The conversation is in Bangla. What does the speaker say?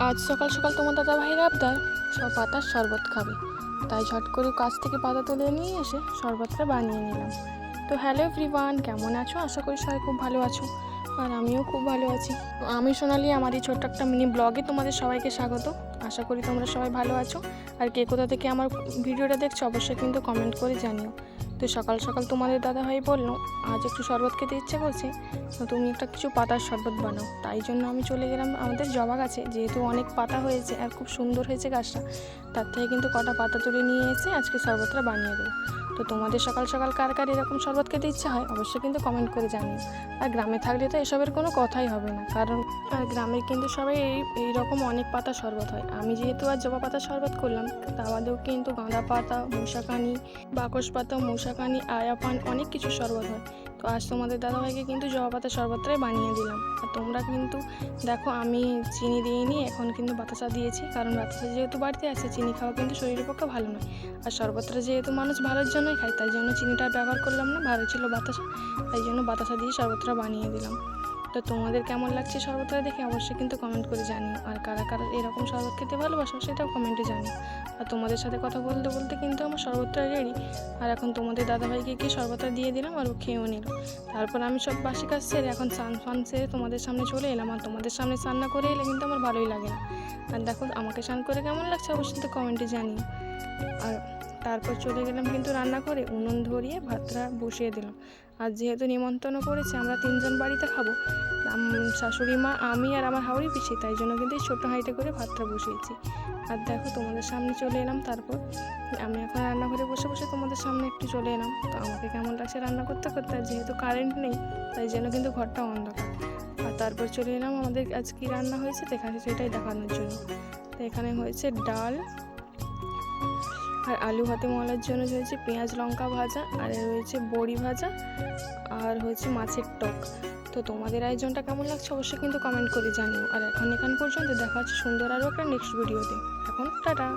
আজ সকাল সকাল তোমার দাদা ভাইয়ের আবদার সব পাতার শরবত খাবে, তাই ঝট করে কাছ থেকে পাতা তুলে নিয়ে এসে শরবতটা বানিয়ে নিলাম। তো হ্যালো এভরিওয়ান, কেমন আছো? আশা করি সবাই খুব ভালো আছো, আর আমিও খুব ভালো আছি। তো আমি সোনালি, আমার এই ছোট্ট একটা মিনি ব্লগে তোমাদের সবাইকে স্বাগত। আশা করি তোমরা সবাই ভালো আছো, আর কে কোথা থেকে আমার ভিডিওটা দেখছো অবশ্যই কিন্তু কমেন্ট করে জানিও। তো সকাল সকাল তোমাদের দাদা ভাই বললো আজ একটু শরবত খেতে ইচ্ছে করছে, তো তুমি একটা কিছু পাতার শরবত বানাও। তাই জন্য আমি চলে গেলাম আমাদের জবা গাছে, যেহেতু অনেক পাতা হয়েছে আর খুব সুন্দর হয়েছে গাছটা, তার থেকে কিন্তু কটা পাতা তুলে নিয়ে এসে আজকে শরবতটা বানিয়ে দেবো। তো তোমাদের সকাল সকাল কার কার এরকম শরবত খেতে ইচ্ছা হয় অবশ্যই কিন্তু কমেন্ট করে জানিও। আর গ্রামে থাকলে তো এসবের কোনো কথাই হবে না, কারণ আর গ্রামে কিন্তু সবাই এইরকম অনেক পাতা শরবত হয়। আমি যেহেতু আর জবা পাতা শরবত করলাম, তা বাদেও কিন্তু গাঁদা পাতা, মশাকানি, বাকস পাতা, মশাকানি, আয়াপান অনেক কিছু শরবত হয়। তো আজ তোমাদের দাদাভাইকে কিন্তু জবা পাতা শরবতটাই বানিয়ে দিলাম। আর তোমরা কিন্তু দেখো, আমি চিনি দিইনি, এখন কিন্তু বাতাসা দিয়েছি, কারণ বাতাসা যেহেতু বাড়িতে আছে, চিনি খাওয়া কিন্তু শরীরের পক্ষে ভালো নয়। আর শরবতটা যেহেতু মানুষ ভালোর জন্যই খায়, তাই জন্য চিনিটা ব্যবহার করলাম না, ভালো ছিল বাতাসা, তাই জন্য বাতাসা দিয়ে শরবতটা বানিয়ে দিলাম। তো তোমাদের কেমন লাগছে শরবতটা দেখে অবশ্যই কিন্তু কমেন্ট করে জানিও, আর কারা কারা এরকম শরবত খেতে ভালোবাসো সেটাও কমেন্টে জানিও। আর তোমাদের সাথে কথা বলতে বলতে কিন্তু আমার শরবতটা রেডি। আর এখন তোমাদের দাদাভাইকে গিয়ে শরবতটা দিয়ে দিলাম, আর ও খেয়েও নিল। তারপর আমি সব বাসি কাজ সেরে এখন স্নান ফান সেরে তোমাদের সামনে চলে এলাম। আর তোমাদের সামনে স্নান না করে এলে কিন্তু আমার ভালোই লাগে না। আর দেখো আমাকে স্নান করে কেমন লাগছে অবশ্যই তো কমেন্টে জানিও। আর তারপর চলে গেলাম কিন্তু রান্না করে উনুন ধরিয়ে ভাতটা বসিয়ে দিলাম। আর যেহেতু নিমন্ত্রণ করেছে, আমরা 3জন বাড়িতে খাবো, শাশুড়ি মা, আমি আর আমার হাওড়ি পিসি, তাই জন্য কিন্তু এই ছোটো হাঁড়িতে করে ভাতটা বসিয়েছি। আর দেখো তোমাদের সামনে চলে এলাম। তারপর আমি এখন রান্নাঘরে বসে বসে তোমাদের সামনে একটু চলে এলাম। তো আমাকে কেমন লাগছে রান্না করতে করতে, আর যেহেতু কারেন্ট নেই তাই জন্য কিন্তু ঘরটা অন্ধকার। আর তারপর চলে এলাম আমাদের আজ কী রান্না হয়েছে সেটাই দেখানোর জন্য। তো এখানে হয়েছে ডাল, আর আলু ভাতে মলার জন্য হয়েছে পেঁয়াজ লঙ্কা ভাজা, আর রয়েছে বড়ি ভাজা, আর হয়েছে মাছের টক। তো তোমাদের আয়োজনটা কেমন লাগছে অবশ্যই কিন্তু কমেন্ট করে জানিও। আর এখান পর্যন্ত দেখা হচ্ছে সুন্দর আরও একটা নেক্সট ভিডিওতে। এখন টাটা।